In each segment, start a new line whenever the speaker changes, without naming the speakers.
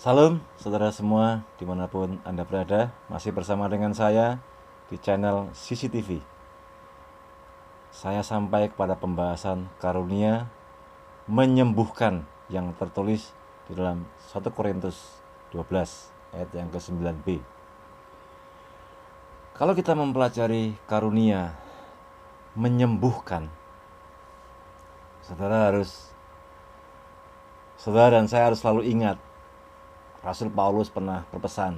Salam saudara semua dimanapun Anda berada, masih bersama dengan saya di channel CCTV. Saya sampai kepada pembahasan karunia menyembuhkan yang tertulis di dalam 1 Korintus 12 ayat yang ke-9b. Kalau kita mempelajari karunia menyembuhkan, saudara dan saya harus selalu ingat Rasul Paulus pernah berpesan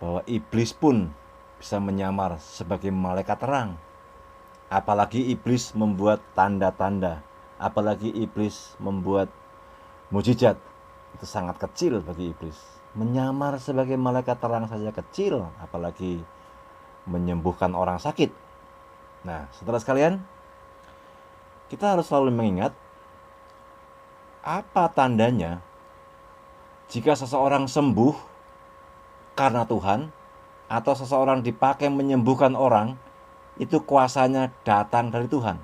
bahwa iblis pun bisa menyamar sebagai malaikat terang. Apalagi iblis membuat tanda-tanda, apalagi iblis membuat mujizat, itu sangat kecil bagi iblis. Menyamar sebagai malaikat terang saja kecil, apalagi menyembuhkan orang sakit. Nah, saudara sekalian, kita harus selalu mengingat apa tandanya jika seseorang sembuh karena Tuhan, atau seseorang dipakai menyembuhkan orang, itu kuasanya datang dari Tuhan.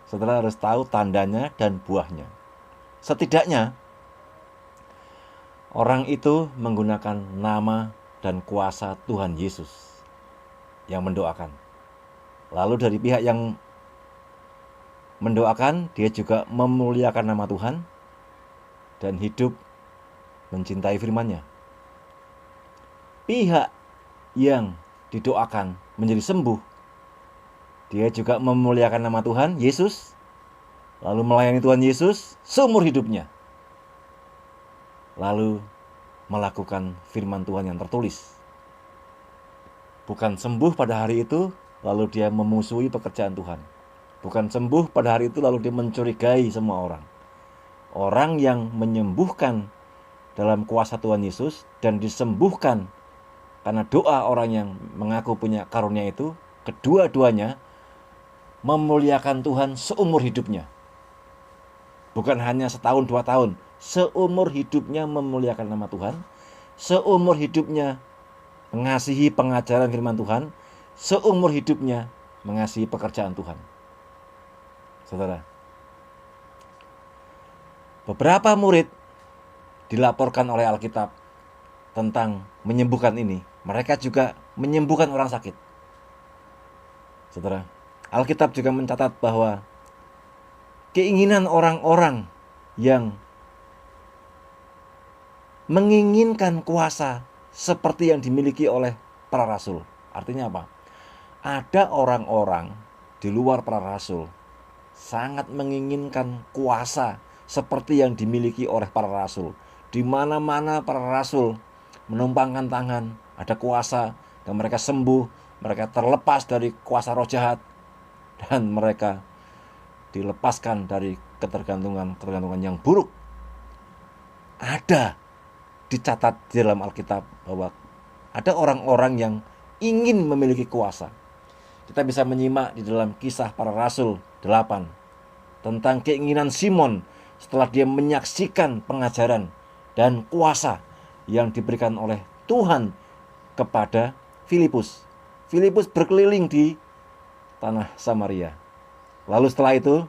Saudara harus tahu tandanya dan buahnya. Setidaknya orang itu menggunakan nama dan kuasa Tuhan Yesus yang mendoakan. Lalu dari pihak yang mendoakan, dia juga memuliakan nama Tuhan dan hidup mencintai firman-Nya. Pihak yang didoakan menjadi sembuh, dia juga memuliakan nama Tuhan Yesus, lalu melayani Tuhan Yesus seumur hidupnya, lalu melakukan firman Tuhan yang tertulis. Bukan sembuh pada hari itu lalu dia memusuhi pekerjaan Tuhan. Bukan sembuh pada hari itu lalu dia mencurigai semua orang. Orang yang menyembuhkan dalam kuasa Tuhan Yesus dan disembuhkan karena doa orang yang mengaku punya karunia itu, kedua-duanya memuliakan Tuhan seumur hidupnya. Bukan hanya setahun 2 tahun, seumur hidupnya memuliakan nama Tuhan, seumur hidupnya mengasihi pengajaran firman Tuhan, seumur hidupnya mengasihi pekerjaan Tuhan. Saudara, beberapa murid dilaporkan oleh Alkitab tentang menyembuhkan ini. Mereka juga menyembuhkan orang sakit. Saudara, Alkitab juga mencatat bahwa keinginan orang-orang yang menginginkan kuasa seperti yang dimiliki oleh para rasul. Artinya apa? Ada orang-orang di luar para rasul sangat menginginkan kuasa seperti yang dimiliki oleh para rasul. Di mana-mana para rasul menumpangkan tangan, ada kuasa, dan mereka sembuh, mereka terlepas dari kuasa roh jahat, dan mereka dilepaskan dari ketergantungan yang buruk. Ada dicatat di dalam Alkitab bahwa ada orang-orang yang ingin memiliki kuasa. Kita bisa menyimak di dalam Kisah Para Rasul 8 tentang keinginan Simon setelah dia menyaksikan pengajaran dan kuasa yang diberikan oleh Tuhan kepada Filipus. Filipus berkeliling di tanah Samaria. Lalu setelah itu,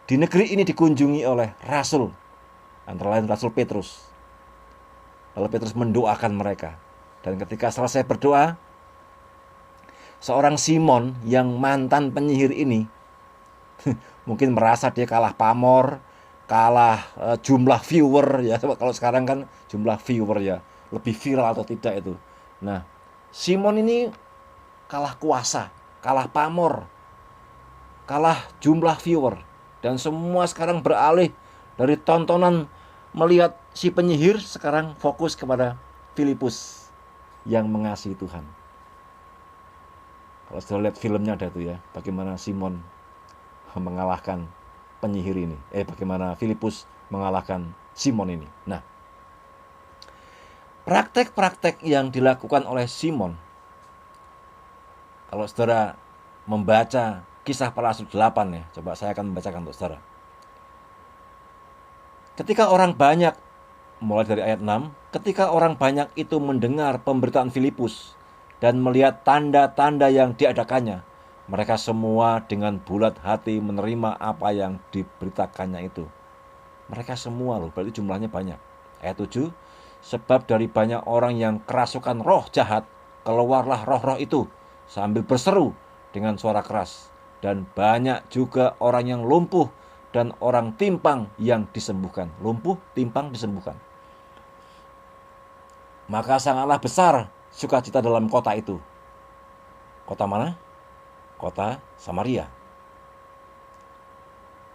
di negeri ini dikunjungi oleh rasul, antara lain Rasul Petrus. Lalu Petrus mendoakan mereka. Dan ketika selesai berdoa, seorang Simon yang mantan penyihir ini mungkin merasa dia kalah pamor, kalah jumlah viewer ya. Kalau sekarang kan jumlah viewer ya, lebih viral atau tidak itu. Nah, Simon ini kalah kuasa, kalah pamor, kalah jumlah viewer, dan semua sekarang beralih dari tontonan melihat si penyihir, sekarang fokus kepada Filipus yang mengasihi Tuhan. Kalau sudah lihat filmnya ada tuh ya, bagaimana Simon mengalahkan penyihir ini. Bagaimana Filipus mengalahkan Simon ini. Nah, praktek-praktek yang dilakukan oleh Simon, kalau saudara membaca Kisah Para Rasul 8 ya, coba saya akan membacakan untuk saudara. Ketika orang banyak, mulai dari ayat 6, ketika orang banyak itu mendengar pemberitaan Filipus dan melihat tanda-tanda yang diadakannya, mereka semua dengan bulat hati menerima apa yang diberitakannya itu. Mereka semua loh, berarti jumlahnya banyak. Ayat 7, sebab dari banyak orang yang kerasukan roh jahat, keluarlah roh-roh itu sambil berseru dengan suara keras. Dan banyak juga orang yang lumpuh dan orang timpang yang disembuhkan. Lumpuh, timpang, disembuhkan. Maka sangatlah besar sukacita dalam kota itu. Kota mana? Kota Samaria.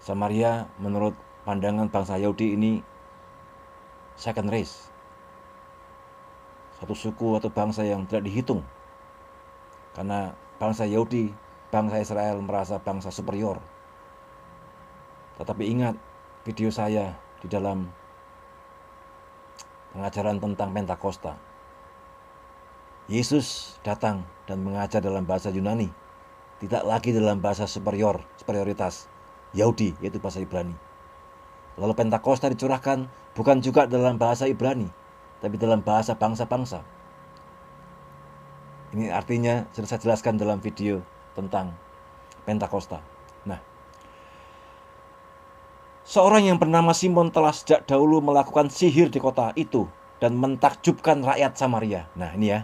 Samaria menurut pandangan bangsa Yahudi ini second race. Satu suku atau bangsa yang tidak dihitung. Karena bangsa Yahudi, bangsa Israel merasa bangsa superior. Tetapi ingat video saya di dalam pengajaran tentang Pentakosta. Yesus datang dan mengajar dalam bahasa Yunani, tidak lagi dalam bahasa superioritas Yahudi, yaitu bahasa Ibrani. Lalu Pentakosta dicurahkan bukan juga dalam bahasa Ibrani, tapi dalam bahasa bangsa-bangsa. Ini artinya sudah saya jelaskan dalam video tentang Pentakosta. Nah, seorang yang bernama Simon telah sejak dahulu melakukan sihir di kota itu dan mentakjubkan rakyat Samaria. Nah, ini ya.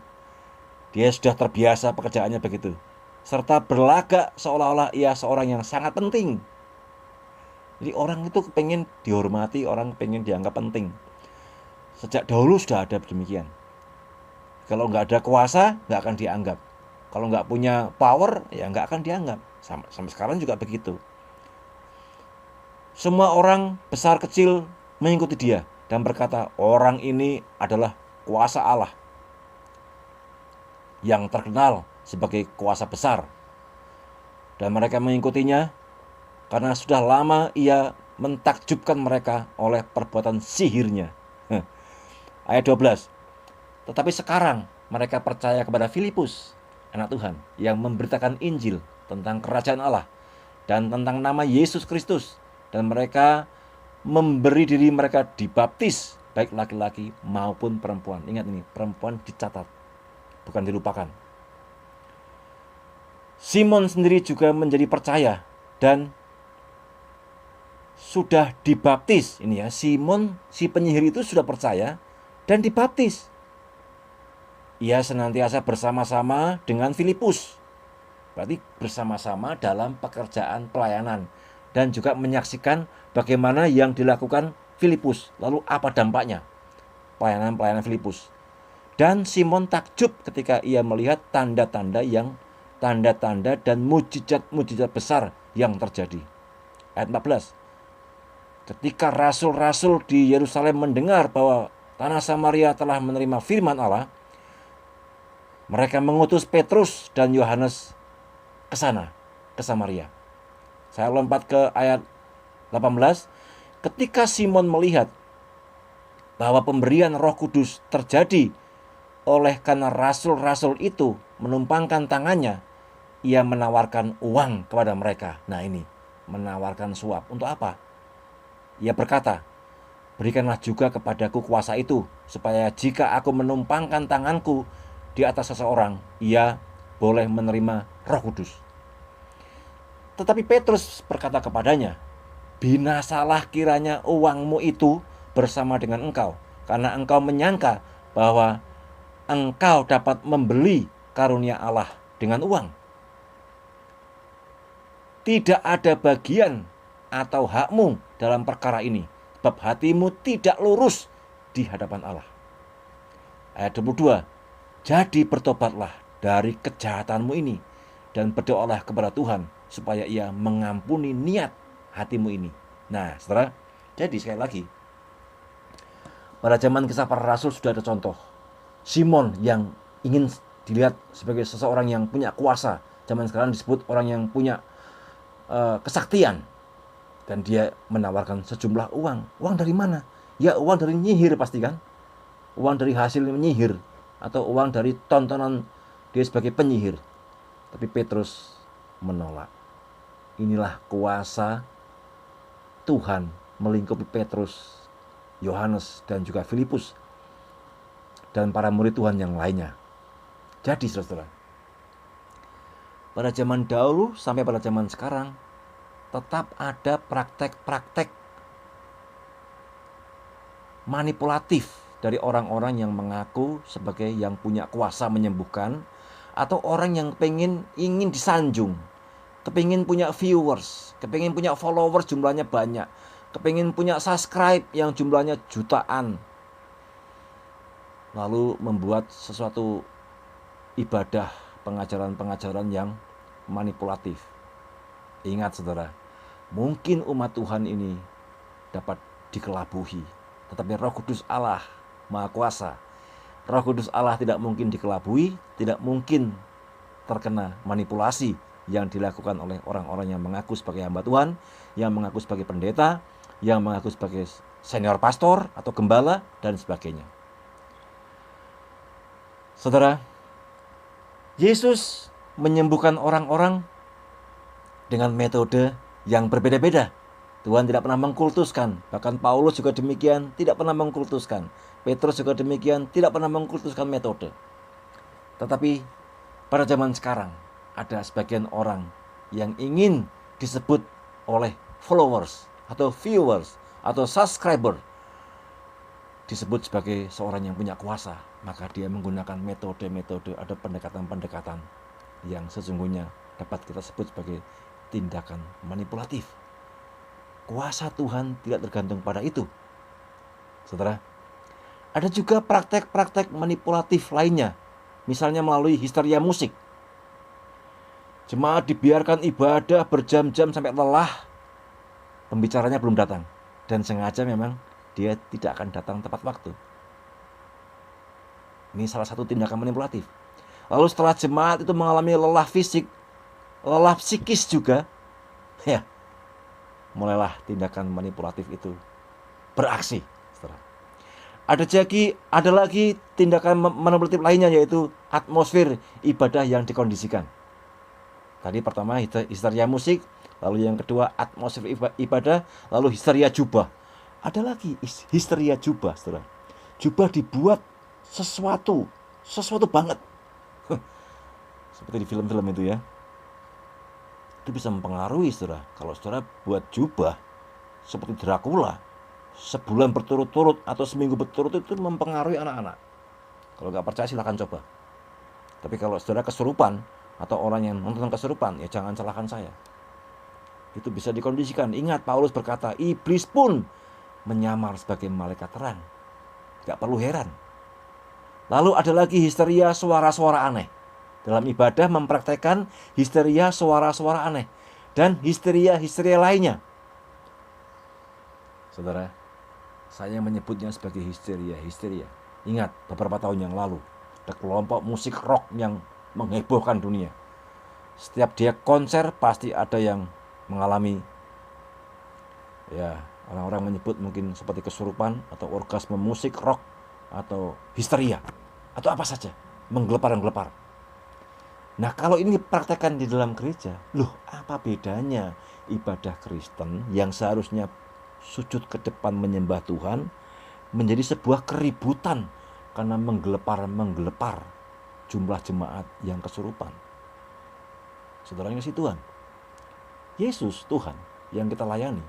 Dia sudah terbiasa pekerjaannya begitu. Serta berlagak seolah-olah ia seorang yang sangat penting. Jadi orang itu pengen dihormati, orang pengen dianggap penting. Sejak dahulu sudah ada demikian. Kalau nggak ada kuasa, nggak akan dianggap. Kalau nggak punya power, ya nggak akan dianggap. Sampai sekarang juga begitu. Semua orang besar kecil mengikuti dia dan berkata, orang ini adalah kuasa Allah yang terkenal sebagai kuasa besar. Dan mereka mengikutinya karena sudah lama ia mentakjubkan mereka oleh perbuatan sihirnya. Ayat 12. Tetapi sekarang mereka percaya kepada Filipus, anak Tuhan, yang memberitakan Injil tentang kerajaan Allah dan tentang nama Yesus Kristus. Dan mereka memberi diri mereka dibaptis, baik laki-laki maupun perempuan. Ingat ini, perempuan dicatat, bukan dilupakan. Simon sendiri juga menjadi percaya dan sudah dibaptis. Ini ya, Simon si penyihir itu sudah percaya dan dibaptis. Ia senantiasa bersama-sama dengan Filipus. Berarti bersama-sama dalam pekerjaan pelayanan dan juga menyaksikan bagaimana yang dilakukan Filipus. Lalu apa dampaknya pelayanan Filipus? Dan Simon takjub ketika ia melihat tanda-tanda dan mujizat-mujizat besar yang terjadi. Ayat 14. Ketika rasul-rasul di Yerusalem mendengar bahwa tanah Samaria telah menerima firman Allah, mereka mengutus Petrus dan Yohanes ke sana, ke Samaria. Saya lompat ke ayat 18. Ketika Simon melihat bahwa pemberian Roh Kudus terjadi oleh karena rasul-rasul itu menumpangkan tangannya, ia menawarkan uang kepada mereka. Nah ini, menawarkan suap. Untuk apa? Ia berkata, berikanlah juga kepadaku kuasa itu, supaya jika aku menumpangkan tanganku di atas seseorang, ia boleh menerima Roh Kudus. Tetapi Petrus berkata kepadanya, binasalah kiranya uangmu itu bersama dengan engkau, karena engkau menyangka bahwa engkau dapat membeli karunia Allah dengan uang. Tidak ada bagian atau hakmu dalam perkara ini, sebab hatimu tidak lurus di hadapan Allah. Ayat 22. Jadi bertobatlah dari kejahatanmu ini dan berdoalah kepada Tuhan supaya ia mengampuni niat hatimu ini. Nah, saudara, jadi sekali lagi, pada zaman kisah para rasul sudah ada contoh. Simon yang ingin dilihat sebagai seseorang yang punya kuasa, zaman sekarang disebut orang yang punya kesaktian. Dan dia menawarkan sejumlah uang. Uang dari mana? Ya uang dari nyihir pasti kan. Uang dari hasil menyihir. Atau uang dari tontonan dia sebagai penyihir. Tapi Petrus menolak. Inilah kuasa Tuhan melingkupi Petrus, Yohanes, dan juga Filipus. Dan para murid Tuhan yang lainnya. Jadi saudara, pada zaman dahulu sampai pada zaman sekarang, tetap ada praktek-praktek manipulatif dari orang-orang yang mengaku sebagai yang punya kuasa menyembuhkan, atau orang yang ingin disanjung, kepingin punya viewers, kepingin punya followers jumlahnya banyak, kepingin punya subscribe yang jumlahnya jutaan, lalu membuat sesuatu ibadah, pengajaran-pengajaran yang manipulatif. Ingat saudara, mungkin umat Tuhan ini dapat dikelabuhi, tetapi Roh Kudus Allah Maha Kuasa, Roh Kudus Allah tidak mungkin dikelabui, tidak mungkin terkena manipulasi yang dilakukan oleh orang-orang yang mengaku sebagai hamba Tuhan, yang mengaku sebagai pendeta, yang mengaku sebagai senior pastor atau gembala, dan sebagainya. Saudara, Yesus menyembuhkan orang-orang dengan metode yang berbeda-beda. Tuhan tidak pernah mengkultuskan, bahkan Paulus juga demikian, tidak pernah mengkultuskan. Petrus juga demikian, tidak pernah mengkultuskan metode. Tetapi pada zaman sekarang ada sebagian orang yang ingin disebut oleh followers atau viewers atau subscriber, disebut sebagai seorang yang punya kuasa, maka dia menggunakan metode-metode, ada pendekatan-pendekatan yang sesungguhnya dapat kita sebut sebagai tindakan manipulatif. Kuasa Tuhan tidak tergantung pada itu. Saudara, ada juga praktek-praktek manipulatif lainnya, misalnya melalui histeria musik. Jemaat dibiarkan ibadah berjam-jam sampai lelah, pembicaranya belum datang, dan sengaja memang dia tidak akan datang tepat waktu. Ini salah satu tindakan manipulatif. Lalu setelah jemaat itu mengalami lelah fisik, lelah psikis juga, ya, mulailah tindakan manipulatif itu beraksi. Ada lagi tindakan manipulatif lainnya, yaitu atmosfer ibadah yang dikondisikan. Tadi pertama histeria musik, lalu yang kedua atmosfer ibadah, lalu histeria jubah. Ada lagi histeria jubah, saudara. Jubah dibuat sesuatu banget. Seperti di film-film itu ya. Itu bisa mempengaruhi, saudara. Kalau saudara buat jubah seperti Dracula, sebulan berturut-turut atau seminggu berturut-turut, itu mempengaruhi anak-anak. Kalau nggak percaya silahkan coba. Tapi kalau saudara kesurupan atau orang yang nonton kesurupan, ya jangan salahkan saya. Itu bisa dikondisikan. Ingat, Paulus berkata, iblis pun menyamar sebagai malaikat terang. Gak perlu heran. Lalu ada lagi histeria suara-suara aneh. Dalam ibadah mempraktekkan histeria suara-suara aneh dan histeria lainnya. Saudara, saya menyebutnya sebagai histeria. Ingat, beberapa tahun yang lalu ada kelompok musik rock yang menghebohkan dunia. Setiap dia konser pasti ada yang mengalami, ya, orang-orang menyebut mungkin seperti kesurupan atau orgasme musik rock atau histeria atau apa saja, menggelepar. Nah, kalau ini dipraktekkan di dalam gereja, loh, apa bedanya ibadah Kristen yang seharusnya sujud ke depan menyembah Tuhan menjadi sebuah keributan karena menggelepar jumlah jemaat yang kesurupan. Saudara, kasih Tuhan, Yesus Tuhan yang kita layani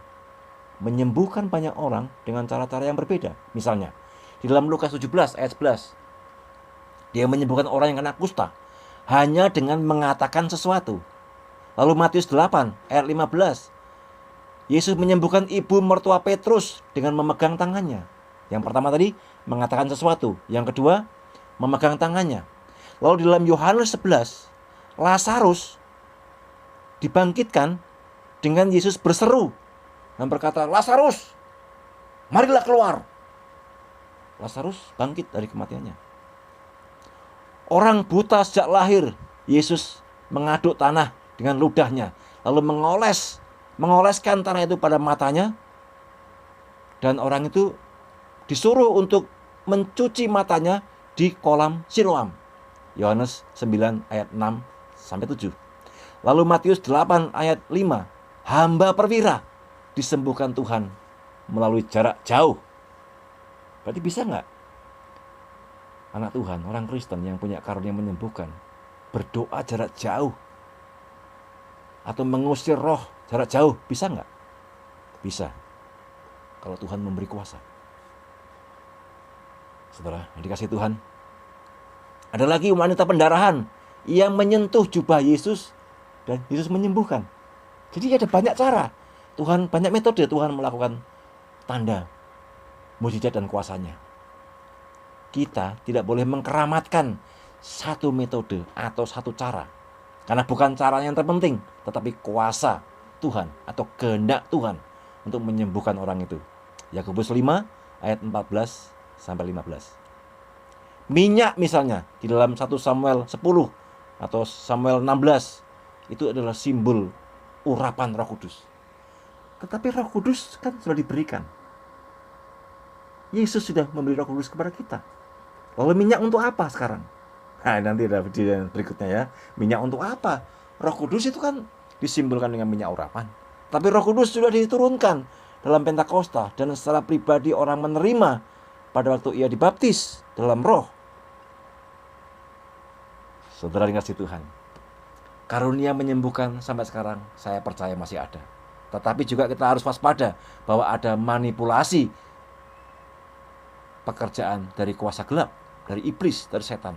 menyembuhkan banyak orang dengan cara-cara yang berbeda. Misalnya di dalam Lukas 17 ayat 11, dia menyembuhkan orang yang kena kusta hanya dengan mengatakan sesuatu. Lalu Matius 8 ayat 15, Yesus menyembuhkan ibu mertua Petrus dengan memegang tangannya. Yang pertama tadi mengatakan sesuatu, yang kedua memegang tangannya. Lalu di dalam Yohanes 11, Lazarus dibangkitkan dengan Yesus berseru dan berkata, Lazarus, marilah keluar. Lazarus bangkit dari kematiannya. Orang buta sejak lahir, Yesus mengaduk tanah dengan ludahnya, lalu mengoleskan tanah itu pada matanya, dan orang itu disuruh untuk mencuci matanya di kolam Siloam. Yohanes 9 ayat 6 sampai 7. Lalu Matius 8 ayat 5, hamba perwira disembuhkan Tuhan melalui jarak jauh. Berarti bisa nggak anak Tuhan, orang Kristen yang punya karunia menyembuhkan, berdoa jarak jauh atau mengusir roh jarak jauh? Bisa nggak? Bisa, kalau Tuhan memberi kuasa. Saudara yang dikasihi Tuhan, ada lagi wanita pendarahan yang menyentuh jubah Yesus dan Yesus menyembuhkan. Jadi ada banyak cara Tuhan, banyak metode Tuhan melakukan tanda, mujizat dan kuasanya. Kita tidak boleh mengkeramatkan satu metode atau satu cara, karena bukan cara yang terpenting, tetapi kuasa Tuhan atau kehendak Tuhan untuk menyembuhkan orang itu. Yakobus 5 ayat 14 sampai 15. Minyak misalnya di dalam 1 Samuel 10 atau Samuel 16 itu adalah simbol urapan Roh Kudus. Tetapi Roh Kudus kan sudah diberikan. Yesus sudah memberi Roh Kudus kepada kita. Lalu minyak untuk apa sekarang? Nah, nanti ada video berikutnya ya. Minyak untuk apa? Roh Kudus itu kan disimbolkan dengan minyak urapan. Tapi Roh Kudus sudah diturunkan dalam Pentakosta dan secara pribadi orang menerima pada waktu ia dibaptis dalam Roh. Saudara dikasihi Tuhan, karunia menyembuhkan sampai sekarang saya percaya masih ada. Tetapi juga kita harus waspada bahwa ada manipulasi pekerjaan dari kuasa gelap, dari iblis, dari setan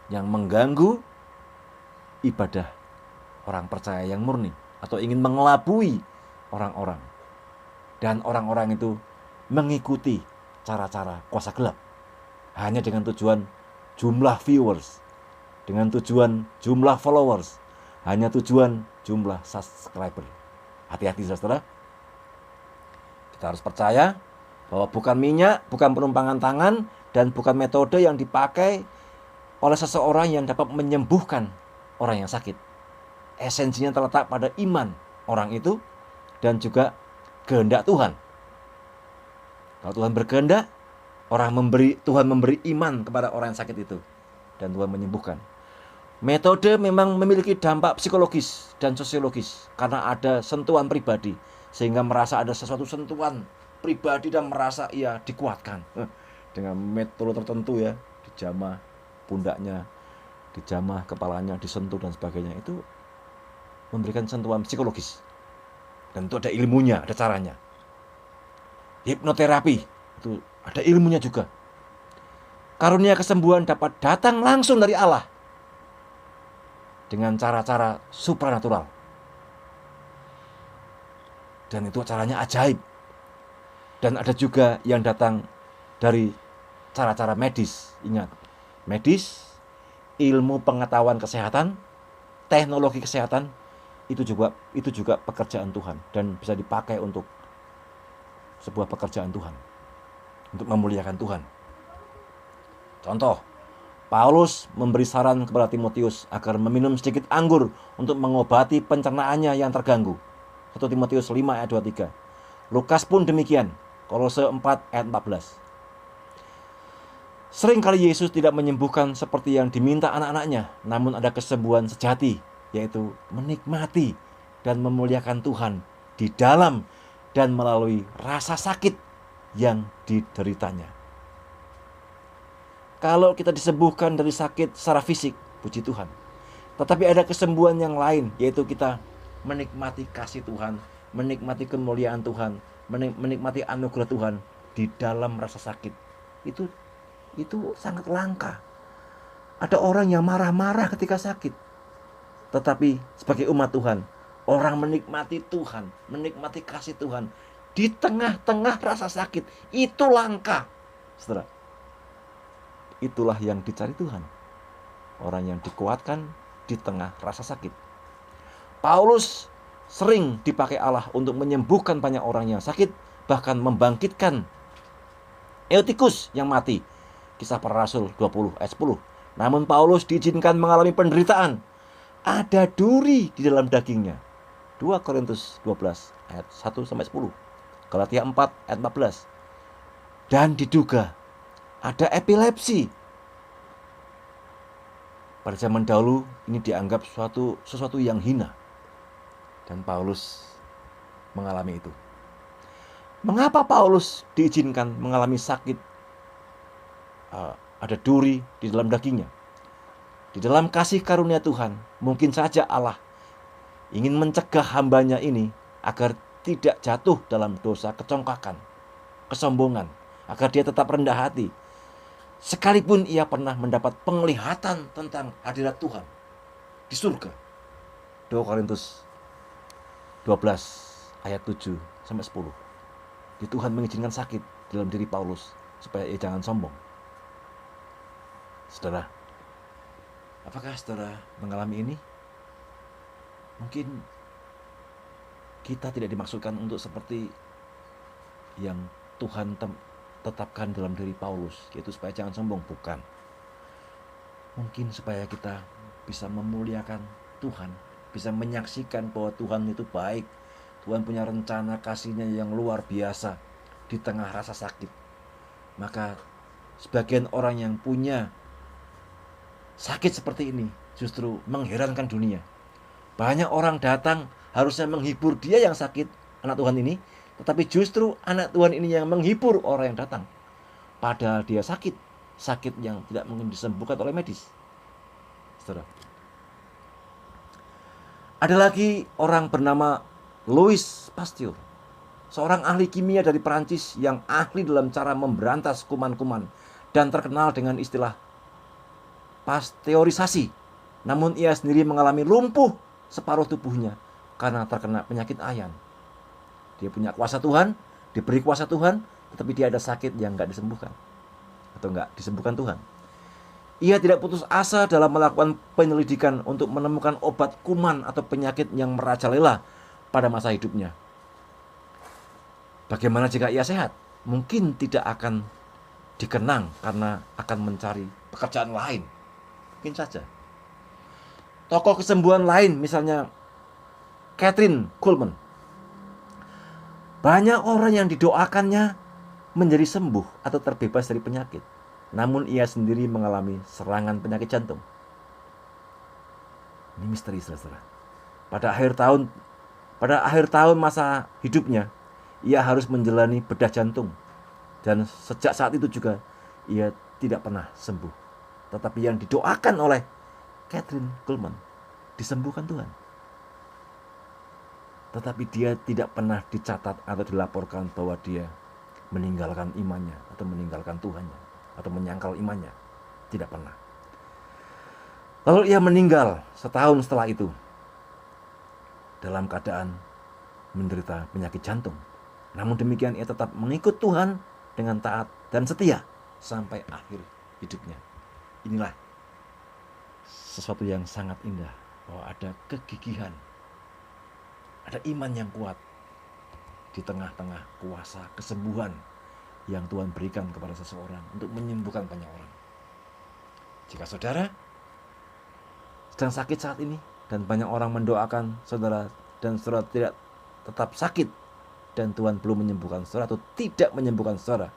yang mengganggu ibadah orang percaya yang murni atau ingin mengelabui orang-orang. Dan orang-orang itu mengikuti cara-cara kuasa gelap hanya dengan tujuan jumlah viewers, dengan tujuan jumlah followers, hanya tujuan jumlah subscriber. Hati-hati saudara. Kita harus percaya bahwa bukan minyak, bukan penumpangan tangan, dan bukan metode yang dipakai oleh seseorang yang dapat menyembuhkan orang yang sakit. Esensinya terletak pada iman orang itu dan juga kehendak Tuhan. Kalau Tuhan berkehendak, Tuhan memberi iman kepada orang yang sakit itu dan Tuhan menyembuhkan. Metode memang memiliki dampak psikologis dan sosiologis karena ada sentuhan pribadi, sehingga merasa ada sesuatu sentuhan pribadi dan merasa ia dikuatkan dengan metode tertentu ya, dijamah pundaknya, dijamah kepalanya, disentuh dan sebagainya. Itu memberikan sentuhan psikologis dan itu ada ilmunya, ada caranya. Hipnoterapi itu ada ilmunya juga. Karunia kesembuhan dapat datang langsung dari Allah dengan cara-cara supranatural. Dan itu caranya ajaib. Dan ada juga yang datang dari cara-cara medis. Ingat, medis, ilmu pengetahuan kesehatan, teknologi kesehatan, itu juga pekerjaan Tuhan dan bisa dipakai untuk sebuah pekerjaan Tuhan, untuk memuliakan Tuhan. Contoh, Paulus memberi saran kepada Timotius agar meminum sedikit anggur untuk mengobati pencernaannya yang terganggu. 1 Timotius 5 ayat 23. Lukas pun demikian. Kolose 4 ayat 14. Seringkali Yesus tidak menyembuhkan seperti yang diminta anak-anaknya, namun ada kesembuhan sejati, yaitu menikmati dan memuliakan Tuhan di dalam dan melalui rasa sakit yang dideritanya. Kalau kita disembuhkan dari sakit secara fisik, puji Tuhan. Tetapi ada kesembuhan yang lain, yaitu kita menikmati kasih Tuhan, menikmati kemuliaan Tuhan, menikmati anugerah Tuhan di dalam rasa sakit. Itu sangat langka. Ada orang yang marah-marah ketika sakit. Tetapi sebagai umat Tuhan, orang menikmati Tuhan, menikmati kasih Tuhan di tengah-tengah rasa sakit. Itu langka. Saudara, itulah yang dicari Tuhan. Orang yang dikuatkan di tengah rasa sakit. Paulus sering dipakai Allah untuk menyembuhkan banyak orang yang sakit, bahkan membangkitkan Eutikus yang mati. Kisah Para Rasul 20 ayat 10. Namun Paulus diizinkan mengalami penderitaan. Ada duri di dalam dagingnya. 2 Korintus 12 ayat 1 sampai 10. Galatia 4 ayat 14. Dan diduga ada epilepsi. Pada zaman dahulu ini dianggap sesuatu yang hina. Dan Paulus mengalami itu. Mengapa Paulus diizinkan mengalami sakit? Ada duri di dalam dagingnya. Di dalam kasih karunia Tuhan, mungkin saja Allah ingin mencegah hambanya ini agar tidak jatuh dalam dosa kecongkakan, kesombongan, agar dia tetap rendah hati, sekalipun ia pernah mendapat penglihatan tentang hadirat Tuhan di surga. 2 Korintus 12 ayat 7 sampai 10. Di Tuhan mengizinkan sakit dalam diri Paulus supaya ia jangan sombong. Saudara, apakah saudara mengalami ini? Mungkin kita tidak dimaksudkan untuk seperti yang Tuhan tetapkan dalam diri Paulus, yaitu supaya jangan sombong, bukan. Mungkin supaya kita bisa memuliakan Tuhan, bisa menyaksikan bahwa Tuhan itu baik, Tuhan punya rencana kasih-Nya yang luar biasa di tengah rasa sakit. Maka sebagian orang yang punya sakit seperti ini justru mengherankan dunia. Banyak orang datang harusnya menghibur dia yang sakit, anak Tuhan ini, tetapi justru anak Tuhan ini yang menghibur orang yang datang. Padahal dia sakit yang tidak mungkin disembuhkan oleh medis. Saudara. Ada lagi orang bernama Louis Pasteur, seorang ahli kimia dari Perancis yang ahli dalam cara memberantas kuman-kuman dan terkenal dengan istilah pasteurisasi. Namun ia sendiri mengalami lumpuh separuh tubuhnya karena terkena penyakit ayan. Dia punya kuasa Tuhan, diberi kuasa Tuhan, tetapi dia ada sakit yang nggak disembuhkan atau nggak disembuhkan Tuhan. Ia tidak putus asa dalam melakukan penyelidikan untuk menemukan obat kuman atau penyakit yang merajalela pada masa hidupnya. Bagaimana jika ia sehat? Mungkin tidak akan dikenang karena akan mencari pekerjaan lain. Mungkin saja. Tokoh kesembuhan lain misalnya Kathryn Kuhlman. Banyak orang yang didoakannya menjadi sembuh atau terbebas dari penyakit. Namun ia sendiri mengalami serangan penyakit jantung. Ini misteri, saudara. Pada akhir tahun masa hidupnya, ia harus menjalani bedah jantung. Dan sejak saat itu juga ia tidak pernah sembuh. Tetapi yang didoakan oleh Kathryn Kuhlman disembuhkan Tuhan. Tetapi dia tidak pernah dicatat atau dilaporkan bahwa dia meninggalkan imannya atau meninggalkan Tuhannya atau menyangkal imannya. Tidak pernah. Lalu ia meninggal setahun setelah itu dalam keadaan menderita penyakit jantung. Namun demikian ia tetap mengikut Tuhan dengan taat dan setia sampai akhir hidupnya. Inilah sesuatu yang sangat indah, bahwa ada kegigihan, ada iman yang kuat di tengah-tengah kuasa kesembuhan yang Tuhan berikan kepada seseorang untuk menyembuhkan banyak orang. Jika saudara sedang sakit saat ini dan banyak orang mendoakan saudara dan saudara tidak tetap sakit dan Tuhan belum menyembuhkan saudara atau tidak menyembuhkan saudara,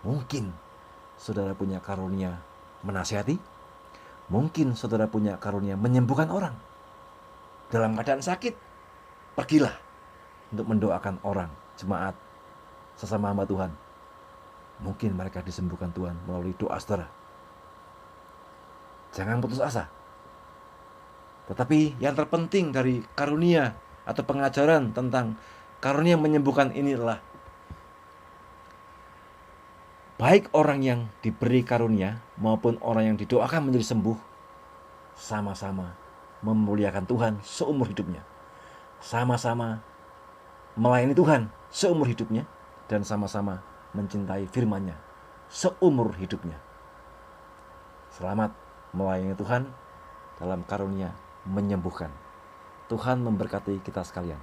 mungkin saudara punya karunia menasihati, mungkin saudara punya karunia menyembuhkan orang dalam keadaan sakit. Pergilah untuk mendoakan orang, jemaat, sesama hamba Tuhan. Mungkin mereka disembuhkan Tuhan melalui doa saudara. Jangan putus asa. Tetapi yang terpenting dari karunia atau pengajaran tentang karunia menyembuhkan ini adalah baik orang yang diberi karunia maupun orang yang didoakan menjadi sembuh sama-sama memuliakan Tuhan seumur hidupnya. Sama-sama melayani Tuhan seumur hidupnya dan sama-sama mencintai firman-Nya seumur hidupnya. Selamat melayani Tuhan dalam karunia menyembuhkan. Tuhan memberkati kita sekalian.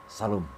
Salam.